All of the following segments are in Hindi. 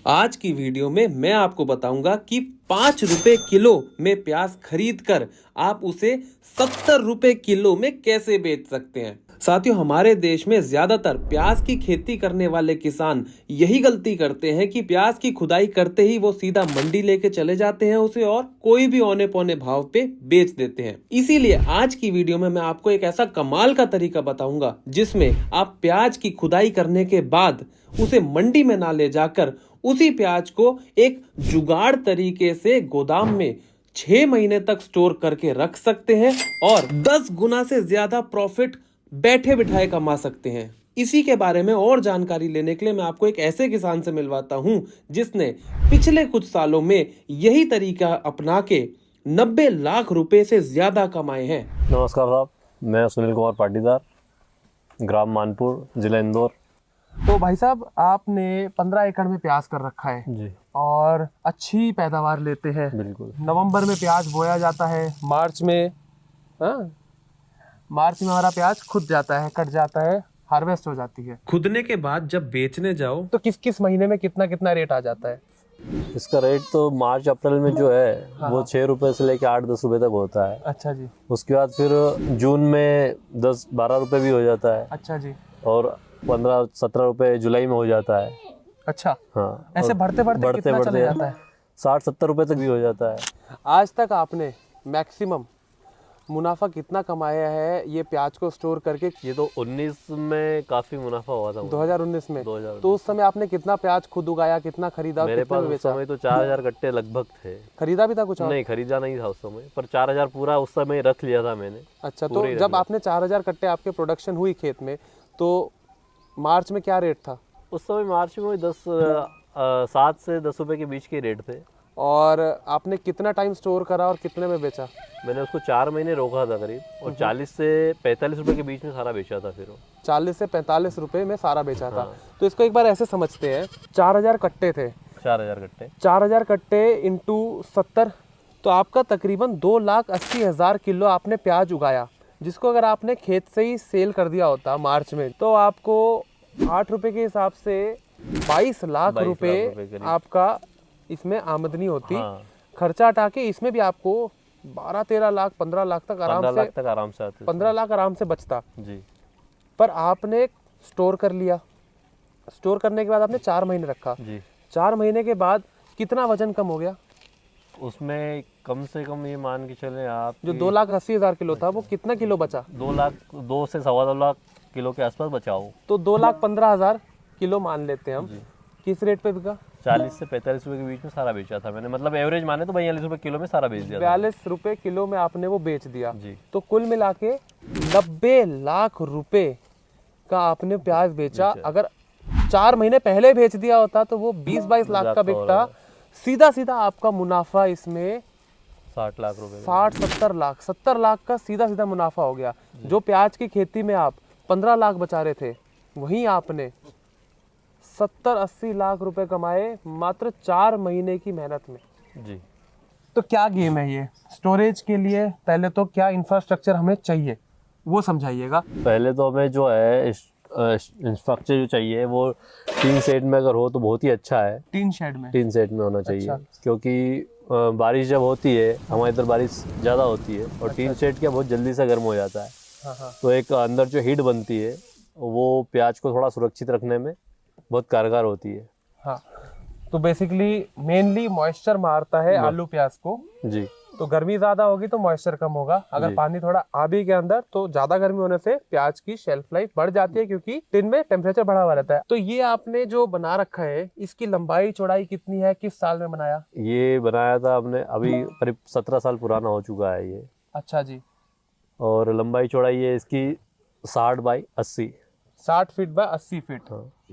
आज की वीडियो में मैं आपको बताऊंगा कि 5 रुपए किलो में प्याज खरीद कर आप उसे 70 रुपए किलो में कैसे बेच सकते हैं। साथियों, हमारे देश में ज्यादातर प्याज की खेती करने वाले किसान यही गलती करते हैं कि प्याज की खुदाई करते ही वो सीधा मंडी लेके चले जाते हैं उसे और कोई भी औने पौने भाव पे बेच देते हैं। इसीलिए आज की वीडियो में मैं आपको एक ऐसा कमाल का तरीका बताऊंगा जिसमें आप प्याज की खुदाई करने के बाद उसे मंडी में ना ले जाकर उसी प्याज को एक जुगाड़ तरीके से गोदाम में 6 महीने तक स्टोर करके रख सकते हैं और 10 गुना से ज्यादा प्रॉफिट बैठे बिठाए कमा सकते हैं। इसी के बारे में और जानकारी लेने के लिए मैं आपको एक ऐसे किसान से मिलवाता हूं जिसने पिछले कुछ सालों में यही तरीका अपना के 90 लाख रुपए से ज्यादा कमाए हैं। नमस्कार साहब, मैं सुनील कुमार पाटीदार, ग्राम मानपुर, जिला इंदौर। तो भाई साहब, आपने 15 एकड़ में प्याज कर रखा है जी और अच्छी पैदावार लेते हैं। बिल्कुल। नवंबर में प्याज बोया जाता है, मार्च में हमारा प्याज खुद जाता है, कट जाता है, हार्वेस्ट हो जाती है। खुदने के बाद जब बेचने जाओ तो किस किस महीने में कितना कितना रेट आ जाता है? इसका रेट तो मार्च अप्रैल में जो है वो 6 रुपए से लेकर 8-10 रुपए तक होता है। अच्छा जी। उसके बाद फिर जून में 10-12 रुपए भी हो जाता है। अच्छा जी। और 15-17 रुपए जुलाई में हो जाता है। अच्छा, हाँ, ऐसे बढ़ते बढ़ते कितना चले जाता है? 60-70 रुपए तक भी हो जाता है। आज तक आपने मैक्सिमम मुनाफा कितना कमाया है ये प्याज को स्टोर करके? ये तो 19 में काफी मुनाफा हुआ था। 2019 में 2019। तो उस समय आपने कितना प्याज खुद उगाया, कितना खरीदा, मेरे कितने पास में उस बेचा? समय तो 4000 कट्टे लगभग थे। खरीदा भी था कुछ और? नहीं, खरीदा नहीं था उस समय, पर 4000 पूरा उस समय रख लिया था मैंने। अच्छा, तो जब आपने 4000 कट्टे आपके प्रोडक्शन हुई खेत में, तो मार्च में क्या रेट था? उस समय मार्च में 7 से 10 रुपए के बीच के रेट थे। और आपने कितना टाइम स्टोर करा और कितने में बेचा? मैंने उसको 4 महीने रोका था करीब, और 40 से 45 रुपए के बीच में सारा बेचा था। फिर 40 से 45 रुपए में सारा बेचा था। तो इसको एक बार ऐसे समझते हैं, 4000 कट्टे थे, 4000 कट्टे, 4000 कट्टे इंटू 70, तो आपका तकरीबन 2,80,000 किलो आपने प्याज उगाया, जिसको अगर आपने खेत से ही सेल कर दिया होता मार्च में तो आपको 8 रुपए के हिसाब से 22 लाख रुपए आपका इसमें आमदनी होती। खर्चा हटा के इसमें भी आपको 12-13 लाख 15 लाख तक आराम से आते, 15 लाख आराम से बचता जी। पर आपने स्टोर कर लिया। स्टोर करने के बाद आपने 4 महीने रखा जी। 4 महीने के बाद कितना वजन कम हो गया? उसमें कम से कम ये मान के चले आप, जो 2,80,000 किलो था वो कितना किलो बचा? 2 से 2.25 लाख किलो के आसपास बचाओ। तो 2,15,000 किलो मान लेते हैं हम। किस रेट पे बिका? 40 से 45 रुपए के बीच में सारा बेचा था मैंने, मतलब एवरेज माने तो 42 रुपए किलो में सारा बेच दिया। 42 रुपए किलो में आपने वो बेच दिया जी। तो कुल मिला के 90 लाख रुपए का आपने प्याज बेचा। अगर 4 महीने पहले बेच दिया होता तो वो 20-22 लाख का बिकता। सीधा सीधा आपका मुनाफा इसमें 60 लाख रुपए, 60-70 लाख, 70 लाख का सीधा सीधा मुनाफा हो गया। जो प्याज की खेती में आप 15 लाख बचा रहे थे, वहीं आपने 70-80 लाख रुपए कमाए मात्र 4 महीने की मेहनत में। जी। तो क्या गेम है ये? स्टोरेज के लिए पहले तो क्या इंफ्रास्ट्रक्चर हमें चाहिए वो समझाइएगा। पहले तो हमें जो है इंफ्रास्ट्रक्चर जो चाहिए वो टीन शेड में अगर हो तो बहुत ही अच्छा है। टीन शेड में होना चाहिए। अच्छा। क्योंकि बारिश जब होती है, हमारे इधर बारिश ज़्यादा होती है और टीन शेड क्या बहुत जल्दी से गर्म हो जाता है। हाँ। तो एक अंदर जो हीट बनती है वो प्याज को थोड़ा सुरक्षित रखने में बहुत कारगर होती है। हाँ, तो बेसिकली मेनली मॉइस्चर मारता है आलू प्याज को। जी। तो गर्मी ज्यादा होगी तो मॉइस्चर कम होगा। अगर पानी थोड़ा आ भी गया अंदर तो ज्यादा गर्मी होने से प्याज की शेल्फ लाइफ बढ़ जाती है, क्योंकि टिन में टेम्परेचर बढ़ा हुआ रहता है। तो ये आपने जो बना रखा है, इसकी लंबाई चौड़ाई कितनी है? किस साल में बनाया? ये बनाया था हमने, अभी करीब 17 साल पुराना हो चुका है ये। अच्छा जी। और लंबाई चौड़ाई है इसकी 60 बाई 80। 60 feet by 80 feet.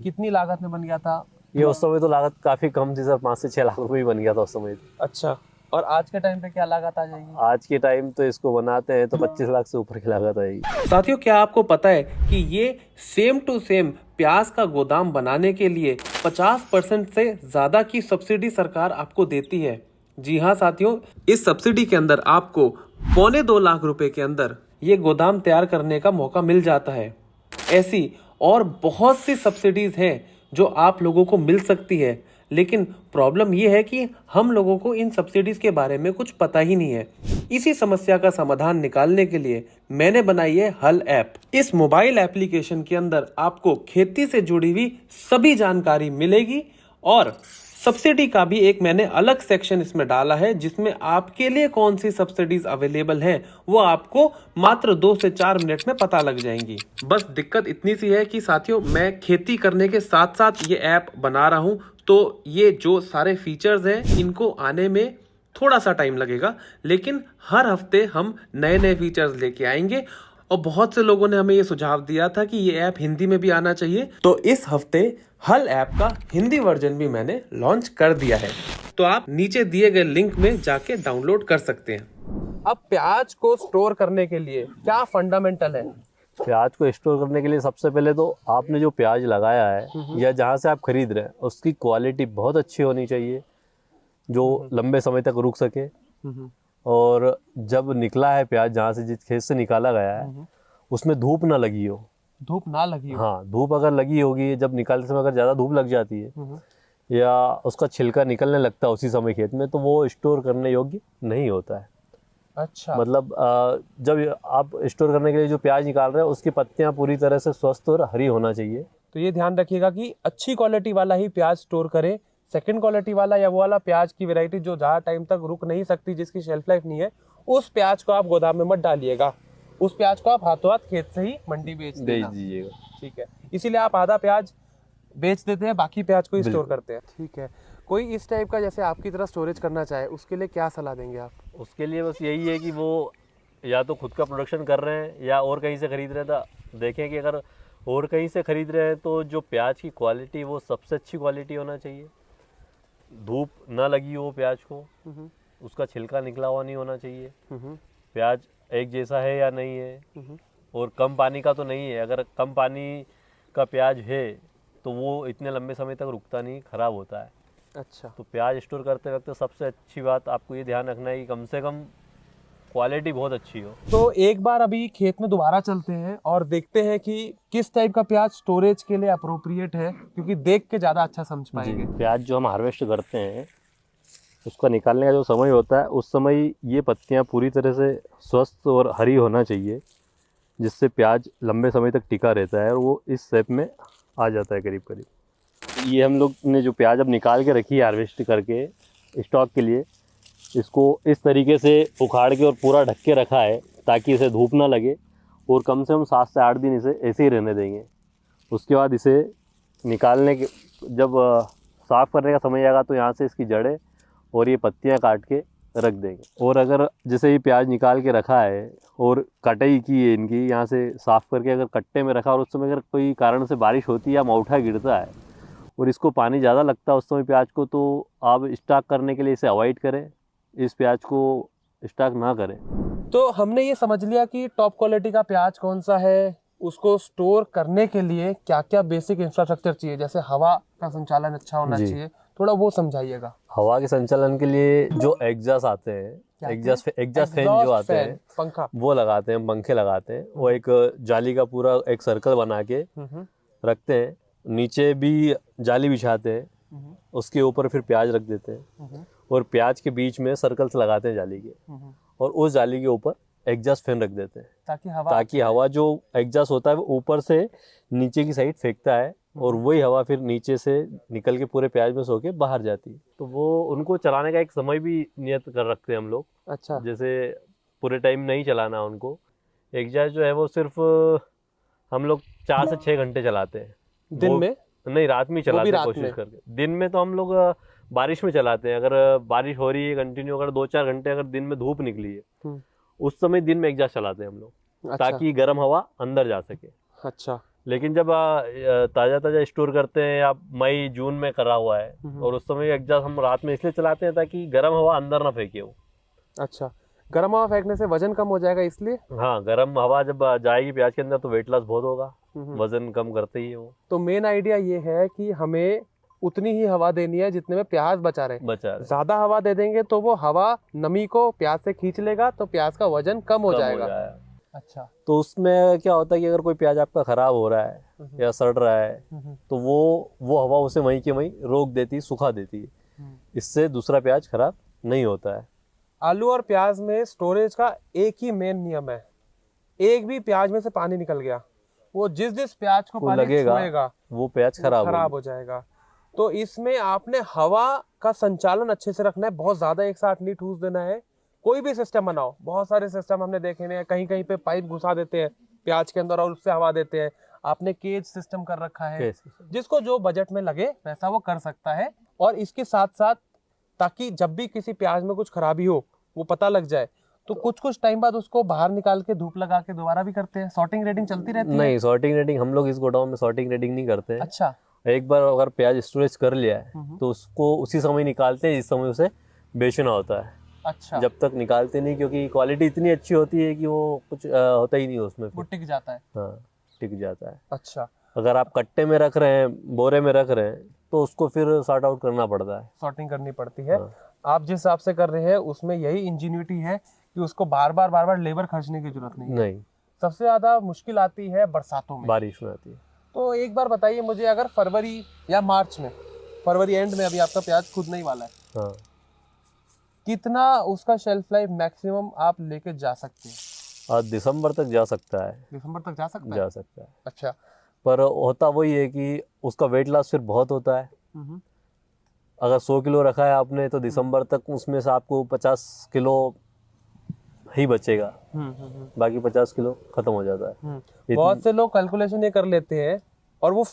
कितनी लागत में बन गया था ये? उस समय तो लागत काफी कम थी सर, 5 से 6 लाख रुपए ही बन गया था उस समय। अच्छा, और आज के टाइम पे क्या लागत आ जाएगी? आज के टाइम तो इसको बनाते हैं तो 25 लाख से ऊपर की लागत आएगी। साथियों, क्या आपको पता है कि ये सेम टू सेम प्याज का गोदाम बनाने के लिए 50% से ज्यादा की सब्सिडी सरकार आपको देती है। जी हाँ साथियों, इस सब्सिडी के अंदर आपको 1.25 लाख रुपए के अंदर ये गोदाम तैयार करने का मौका मिल जाता है। ऐसी और बहुत सी सब्सिडीज हैं जो आप लोगों को मिल सकती है, लेकिन प्रॉब्लम ये है कि हम लोगों को इन सब्सिडीज के बारे में कुछ पता ही नहीं है। इसी समस्या का समाधान निकालने के लिए मैंने बनाई है हल ऐप। इस मोबाइल एप्लीकेशन के अंदर आपको खेती से जुड़ी हुई सभी जानकारी मिलेगी और सब्सिडी का भी एक मैंने अलग सेक्शन इसमें डाला है, जिसमें आपके लिए कौन सी सब्सिडीज अवेलेबल हैं वो आपको मात्र 2 से 4 मिनट में पता लग जाएंगी। बस दिक्कत इतनी सी है कि साथियों, मैं खेती करने के साथ साथ ये ऐप बना रहा हूं, तो ये जो सारे फीचर्स हैं इनको आने में थोड़ा सा टाइम लगेगा, लेकिन हर हफ्ते हम नए नए फीचर्स लेके आएंगे। और बहुत से लोगों ने हमें ये सुझाव दिया था कि ये ऐप हिंदी में भी आना चाहिए, तो इस हफ्ते हल ऐप का हिंदी वर्जन भी मैंने लॉन्च कर दिया है, तो आप नीचे दिए गए लिंक में जाके डाउनलोड कर सकते हैं। अब प्याज को स्टोर करने के लिए क्या फंडामेंटल है? प्याज को स्टोर करने के लिए सबसे पहले तो आपने जो प्याज लगाया है या जहाँ से आप खरीद रहे हैं उसकी क्वालिटी बहुत अच्छी होनी चाहिए, जो लंबे समय तक रुक सके। और जब निकला है प्याज, जहाँ से जिस खेत से निकाला गया है उसमें धूप ना लगी हो। धूप ना लगी हो? हाँ, धूप अगर लगी होगी, जब निकालते समय अगर ज़्यादा धूप लग जाती है या उसका छिलका निकलने लगता है उसी समय खेत में, तो वो स्टोर करने योग्य नहीं होता है। अच्छा। मतलब जब आप स्टोर करने के लिए जो प्याज निकाल रहे हैं उसकी पत्तियां पूरी तरह से स्वस्थ और हरी होना चाहिए। तो ये ध्यान रखिएगा कि अच्छी क्वालिटी वाला ही प्याज स्टोर करें। सेकंड क्वालिटी वाला या वो वाला प्याज की वैरायटी जो ज़्यादा टाइम तक रुक नहीं सकती, जिसकी शेल्फ लाइफ नहीं है, उस प्याज को आप गोदाम में मत डालिएगा। उस प्याज को आप हाथों हाथ खेत से ही मंडी बेच दीजिएगा। ठीक है, इसीलिए आप आधा प्याज बेच देते हैं, बाकी प्याज को स्टोर करते हैं। ठीक है। कोई इस टाइप का जैसे आपकी तरह स्टोरेज करना चाहे, उसके लिए क्या सलाह देंगे आप? उसके लिए बस यही है कि वो या तो खुद का प्रोडक्शन कर रहे हैं या और कहीं से खरीद रहे था। देखें कि अगर और कहीं से खरीद रहे हैं तो जो प्याज की क्वालिटी वो सबसे अच्छी क्वालिटी होना चाहिए, धूप ना लगी हो प्याज को, उसका छिलका निकला हुआ नहीं होना चाहिए, प्याज एक जैसा है या नहीं है, और कम पानी का तो नहीं है। अगर कम पानी का प्याज है तो वो इतने लंबे समय तक रुकता नहीं, ख़राब होता है। अच्छा। तो प्याज स्टोर करते वक्त सबसे अच्छी बात आपको ये ध्यान रखना है कि कम से कम क्वालिटी बहुत अच्छी हो। तो एक बार अभी खेत में दोबारा चलते हैं और देखते हैं कि किस टाइप का प्याज स्टोरेज के लिए अप्रोप्रिएट है, क्योंकि देख के ज़्यादा अच्छा समझ पाएंगे। प्याज जो हम हार्वेस्ट करते हैं उसका निकालने का जो समय होता है, उस समय ये पत्तियां पूरी तरह से स्वस्थ और हरी होना चाहिए, जिससे प्याज लंबे समय तक टिका रहता है और वो इस शेप में आ जाता है करीब करीब। ये हम लोग ने जो प्याज अब निकाल के रखी है हार्वेस्ट करके स्टॉक के लिए, इसको इस तरीके से उखाड़ के और पूरा ढक के रखा है ताकि इसे धूप ना लगे, और कम से कम 7 से 8 दिन इसे ऐसे ही रहने देंगे। उसके बाद इसे निकालने के जब साफ़ करने का समय आएगा तो यहाँ से इसकी जड़ें और ये पत्तियाँ काट के रख देंगे। और अगर जैसे ये प्याज निकाल के रखा है और कटाई की है इनकी, यहाँ से साफ़ करके अगर कट्टे में रखा और उस समय अगर कोई कारण से बारिश होती है या मौठा गिरता है और इसको पानी ज़्यादा लगता है उस समय प्याज को, तो आप स्टॉक करने के लिए इसे अवॉइड करें, इस प्याज को स्टॉक ना करें। तो हमने ये समझ लिया कि टॉप क्वालिटी का प्याज कौन सा है, उसको स्टोर करने के लिए क्या क्या बेसिक इंफ्रास्ट्रक्चर चाहिए, जैसे हवा का संचालन अच्छा होना चाहिए, थोड़ा वो समझाइएगा। हवा के संचालन के लिए जो एग्जॉस्ट आते हैं, एग्जॉस्ट फैन जो आते हैं, पंखा वो लगाते हैं, पंखे लगाते हैं। वो एक जाली का पूरा एक सर्कल बना के रखते हैं, नीचे भी जाली बिछाते हैं, उसके ऊपर फिर प्याज रख देते हैं और प्याज के बीच में सर्कल्स लगाते हैं जाली के, और उस जाली के ऊपर एग्जॉस्ट फैन रख देते हैं ताकि हवा जो एग्जॉस्ट होता है वो ऊपर से नीचे की साइड फेंकता है और वही हवा फिर नीचे से निकल के पूरे प्याज में सो के बाहर जाती है। तो वो उनको चलाने का एक समय भी नियत कर रखते हैं हम लोग। अच्छा। जैसे पूरे टाइम नहीं चलाना उनको, एग्जॉस्ट जो है वो सिर्फ हम लोग 4 से 6 घंटे चलाते हैं दिन में, नहीं रात में चलाते हैं कोशिश करके। दिन में तो हम लोग बारिश में चलाते हैं, अगर बारिश हो रही है कंटिन्यू, अगर 2-4 घंटे अगर दिन में धूप निकली है उस समय दिन में एग्जॉस्ट चलाते हैं हम लोग। अच्छा। ताकि गर्म हवा अंदर जा सके। अच्छा। लेकिन जब ताज़ा स्टोर करते हैं या मई जून में करा हुआ है और उस समय एग्जॉस्ट हम रात में इसलिए चलाते हैं ताकि गर्म हवा अंदर ना फेंके वो। अच्छा, गर्म हवा फेंकने से वजन कम हो जाएगा इसलिए? हाँ, गर्म हवा जब जाएगी प्याज के अंदर तो वेट लॉस बहुत होगा, वजन कम करते ही है वो। तो मेन आइडिया ये है कि हमें उतनी ही हवा देनी है जितने में प्याज बचा रहे। ज्यादा हवा दे देंगे तो वो हवा नमी को प्याज से खींच लेगा, तो प्याज का वजन कम हो जाएगा। अच्छा। तो उसमें क्या होता है कि अगर कोई प्याज आपका ख़राब हो रहा है या सड़ रहा है तो वो हवा उसे वहीं के वहीं रोक देती है, सुखा देती है। इससे दूसरा प्याज खराब नहीं होता है। आलू और प्याज में स्टोरेज का एक ही मेन नियम है, एक भी प्याज में से पानी निकल गया, वो जिस प्याज को पानी लगेगा छुएगा वो प्याज खराब हो जाएगा। तो इसमें आपने हवा का संचालन अच्छे से रखना है, बहुत ज्यादा एक साथ नहीं ठूस देना है। कोई भी सिस्टम बनाओ, बहुत सारे सिस्टम हमने देखे हैं, कहीं कहीं पे पाइप घुसा देते हैं प्याज के अंदर और उससे हवा देते हैं। आपने केज सिस्टम कर रखा है, जिसको जो बजट में लगे वैसा वो कर सकता है। और इसके साथ साथ ताकि जब भी किसी प्याज में कुछ खराबी हो वो पता लग जाए, तो कुछ टाइम बाद उसको बाहर निकाल के धूप लगा के दोबारा भी करते हैं। सॉर्टिंग रेटिंग चलती रहती है? नहीं, सॉर्टिंग रेटिंग हम लोग इस गोडाउन में सॉर्टिंग रेटिंग नहीं करते हैं। अच्छा। एक बार अगर प्याज स्टोरेज कर लिया है तो उसको उसी समय निकालते हैं जिस समय उसे बेचना होता है। अच्छा। जब तक निकालते नहीं, क्योंकि क्वालिटी इतनी अच्छी होती है कि वो कुछ होता ही नहीं उसमें, वो टिक जाता है। हाँ, टिक जाता है। अच्छा। अगर आप कट्टे में रख रहे हैं, बोरे में रख रहे हैं, तो उसको फिर सॉर्ट आउट करना पड़ता है, सॉर्टिंग करनी पड़ती है। हाँ। आप जिस हिसाब से कर रहे हैं उसमें यही इंजीन्यूटी है कि उसको बार बार लेबर खर्चने की जरूरत नहीं है। नहीं, सबसे ज्यादा मुश्किल आती है बरसातों में, बारिश में आती है। तो एक बार बताइए मुझे, अगर फरवरी या मार्च में, फरवरी एंड में अभी आपका प्याज खुदने ही वाला है, हाँ, कितना उसका शेल्फ लाइफ मैक्सिमम आप लेके जा सकते हैं? आज दिसंबर तक जा सकता है। दिसंबर तक जा सकता है? जा सकता है। अच्छा। पर होता वही है कि उसका वेट लॉस फिर बहुत होता है। अगर 100 किलो रखा है आपने तो दिसंबर तक उसमें से आपको 50 किलो ही बचेगा, बाकी 50 किलो खत्म हो जाता है। बहुत से लोग कैलकुलेशन ये कर लेते हैं, और वो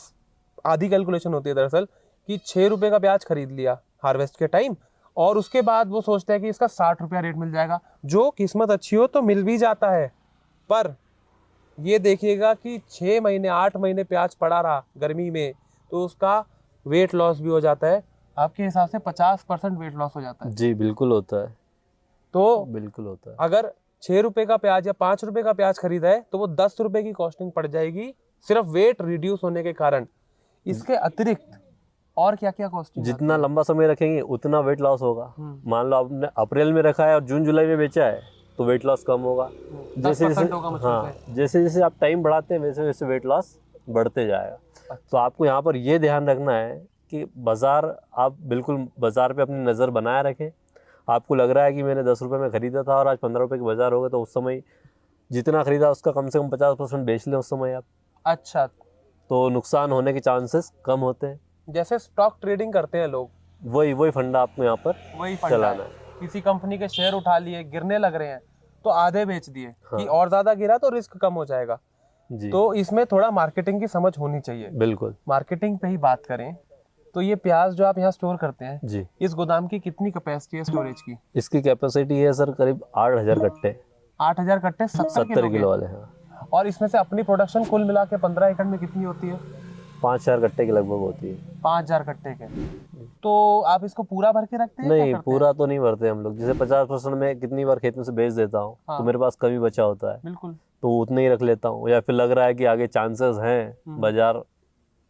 आधी कैलकुलेशन होती है दरअसल, कि 6 रुपए का प्याज खरीद लिया हार्वेस्ट के टाइम, और उसके बाद वो सोचते हैं कि इसका 60 रुपया रेट मिल जाएगा। जो किस्मत अच्छी हो तो मिल भी जाता है, पर ये देखिएगा कि 6 महीने 8 महीने प्याज पड़ा रहा गर्मी में, तो उसका वेट लॉस भी हो जाता है। आपके हिसाब से 50% वेट लॉस हो जाता है। जी बिल्कुल होता है, तो बिल्कुल होता है। अगर 6 रुपए का प्याज या 5 रुपए का प्याज खरीदा है तो वो 10 रुपए की कॉस्टिंग पड़ जाएगी, सिर्फ वेट रिड्यूस होने के कारण। इसके अतिरिक्त और क्या क्या कॉस्टिंग? जितना लंबा समय रखेंगे उतना वेट लॉस होगा। मान लो आपने अप्रैल में रखा है और जून जुलाई में बेचा है तो वेट लॉस कम होगा। जैसे जैसे हाँ, जैसे जैसे आप टाइम बढ़ाते हैं वैसे वैसे वेट लॉस बढ़ते जाएगा। तो आपको यहाँ पर ये ध्यान रखना है कि बाज़ार, आप बिल्कुल बाज़ार पे अपनी नज़र बनाए रखें। आपको लग रहा है कि मैंने 10 रुपये में ख़रीदा था और आज 15 रुपये की बाज़ार हो गए, तो उस समय जितना ख़रीदा उसका कम से कम 50% बेच लें उस समय आप। अच्छा। तो नुकसान होने के चांसेस कम होते हैं। जैसे स्टॉक ट्रेडिंग करते हैं लोग, वही फंडा आपको यहाँ पर वही चलाना है। किसी कंपनी के शेयर उठा लिए, गिरने लग रहे हैं तो आधे बेच दिए, हाँ। कि और ज्यादा गिरा तो रिस्क कम हो जाएगा। जी। तो इसमें थोड़ा मार्केटिंग की समझ होनी चाहिए। बिल्कुल। मार्केटिंग पे ही बात करें तो ये प्याज जो आप यहाँ स्टोर करते हैं जी, इस गोदाम की कितनी कैपेसिटी है स्टोरेज की? इसकी कैपेसिटी है सर करीब 8000 कट्टे। 8000 कट्टे 70 किलो वाले हैं। और इसमें से अपनी प्रोडक्शन कुल मिला के 15 एकड़ में कितनी होती है? 5000 कट्टे के लगभग होती है। 5000 कट्टे के। तो आप इसको पूरा भर के रखते हैं? नहीं, पूरा तो नहीं भरते हम लोग। जैसे 50% में कितनी बार खेत में से बेच देता हूँ तो मेरे पास कमी बचा होता है, बिल्कुल, तो उतने ही रख लेता हूँ। या फिर लग रहा है कि आगे चांसेस हैं, बाजार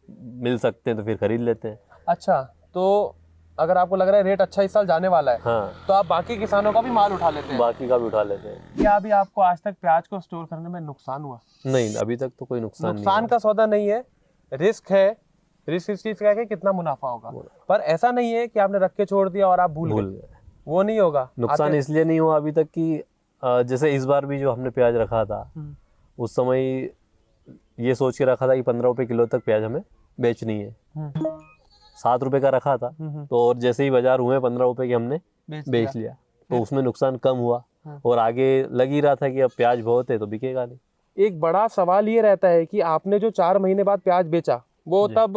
मिल सकते हैं, तो फिर खरीद लेते हैं। अच्छा, तो अगर आपको लग रहा है रेट अच्छा इस साल जाने वाला है, हाँ, तो आप बाकी किसानों का भी माल उठा लेते हैं? बाकी का भी उठा लेते हैं। क्या अभी आपको आज तक प्याज को स्टोर करने में नुकसान हुआ? नहीं, अभी तक तो कोई नुकसान नुकसान का सौदा नहीं है, रिस्क है। रिस्क इस चीज का है कि कितना मुनाफा होगा, पर ऐसा नहीं है कि आपने रख के छोड़ दिया और आप भूल गए, वो नहीं होगा। नुकसान इसलिए नहीं हुआ अभी तक कि जैसे इस बार भी जो हमने प्याज रखा था उस समय ये सोच के रखा था कि 15 रुपए किलो तक प्याज हमें बेचनी है। 7 रुपए का रखा था, तो और जैसे ही बाजार हुए 15 रुपए की हमने बेच लिया, तो उसमें नुकसान कम हुआ। और आगे लग ही रहा था कि अब प्याज बहुत है तो बिकेगा नहीं। एक बड़ा सवाल ये रहता है कि आपने जो 4 महीने बाद प्याज बेचा वो तब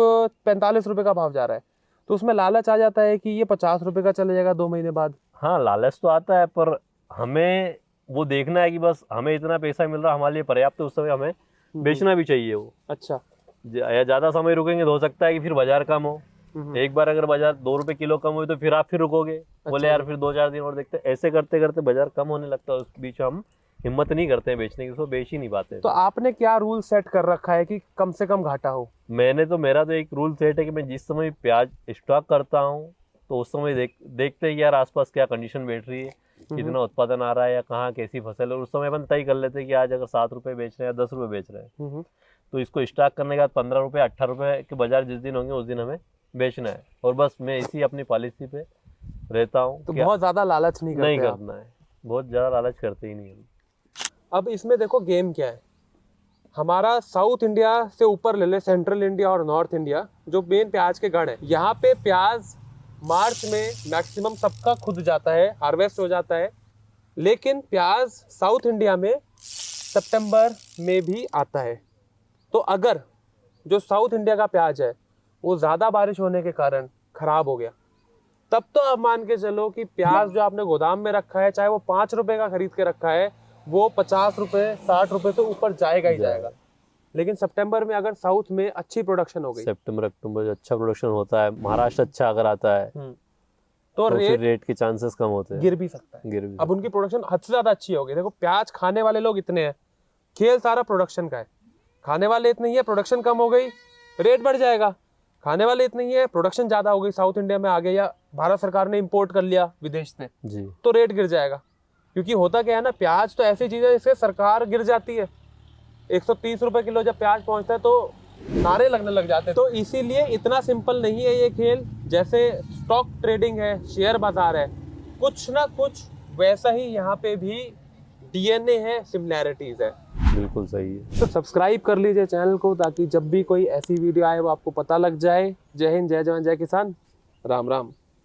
45 रुपए का भाव जा रहा है, तो उसमें लालच आ जाता है कि ये 50 रुपए का चले जाएगा 2 महीने बाद। हाँ, लालच तो आता है, पर हमें वो देखना है कि बस हमें इतना पैसा मिल रहा, हमारे लिए पर्याप्त है, उस समय हमें बेचना भी चाहिए वो। अच्छा। या ज़्यादा समय रुकेंगे तो हो सकता है कि फिर बाजार कम हो। एक बार अगर बाजार 2 रुपए किलो कम हुई तो फिर आप फिर रुकोगे, बोले यार फिर 2-4 दिन और देखते। ऐसे करते करते बाजार कम होने लगता है, उस बीच हम हिम्मत नहीं करते हैं बेचने की, उसको बेच ही नहीं पाते। तो आपने क्या रूल सेट कर रखा है कि कम से कम घाटा हो? मेरा तो एक रूल सेट है कि मैं जिस समय प्याज स्टॉक करता हूँ तो उस समय देखते हैं कि यार आसपास क्या कंडीशन बैठ रही है। कितना उत्पादन आ रहा है या कहाँ कैसी फसल है, उस समय अपन तय कर लेते हैं कि आज अगर 7 रुपये बेच रहे हैं या 10 रुपये बेच रहे हैं, तो इसको स्टॉक करने के बाद 15 रुपये 18 रुपये के बाजार जिस दिन होंगे उस दिन हमें बेचना है। और बस मैं इसी अपनी पॉलिसी पे रहता हूँ। तो बहुत ज्यादा लालच नहीं करते आप। करना है, बहुत ज़्यादा लालच करते ही नहीं हम। अब इसमें देखो गेम क्या है, हमारा साउथ इंडिया से ऊपर ले ले, सेंट्रल इंडिया और नॉर्थ इंडिया जो मेन प्याज के गढ़ है, यहाँ पे प्याज मार्च में मैक्सिमम सबका खुद जाता है, हार्वेस्ट हो जाता है। लेकिन प्याज साउथ इंडिया में सितंबर में भी आता है। तो अगर जो साउथ इंडिया का प्याज है वो ज़्यादा बारिश होने के कारण ख़राब हो गया, तब तो आप मान के चलो कि प्याज जो आपने गोदाम में रखा है, चाहे वो 5 रुपए का खरीद के रखा है, वो 50 रुपए 60 रुपए तो ऊपर जाएगा ही जाएगा। लेकिन सितंबर में अगर साउथ में अच्छी प्रोडक्शन हो गई, सितंबर अक्टूबर अच्छा प्रोडक्शन होता है, महाराष्ट्र अच्छा अगर आता है, तो रेट के चांसेस कम होते हैं, गिर भी सकता है। गिर भी। अब उनकी प्रोडक्शन हद से ज्यादा अच्छी होगी। देखो प्याज खाने वाले लोग इतने हैं, खेल सारा प्रोडक्शन का है। खाने वाले इतने ही है, प्रोडक्शन कम हो गई, रेट बढ़ जाएगा। खाने वाले इतने ही है, प्रोडक्शन ज्यादा हो गई, साउथ इंडिया में आ गया या भारत सरकार ने इंपोर्ट कर लिया विदेश से जी, तो रेट गिर जाएगा। क्योंकि होता क्या है ना, प्याज तो ऐसी चीज है जिससे सरकार गिर जाती है। 130 रुपए किलो जब प्याज पहुंचता है तो नारे लगने लग जाते हैं। तो इसीलिए इतना सिंपल नहीं है ये खेल। जैसे स्टॉक ट्रेडिंग है, शेयर बाजार है, कुछ ना कुछ वैसा ही यहाँ पे भी डीएनए है, सिमिलैरिटीज है। बिल्कुल सही है। तो सब्सक्राइब कर लीजिए चैनल को, ताकि जब भी कोई ऐसी वीडियो आए वो आपको पता लग जाए। जय हिंद, जय जवान, जय किसान, राम राम।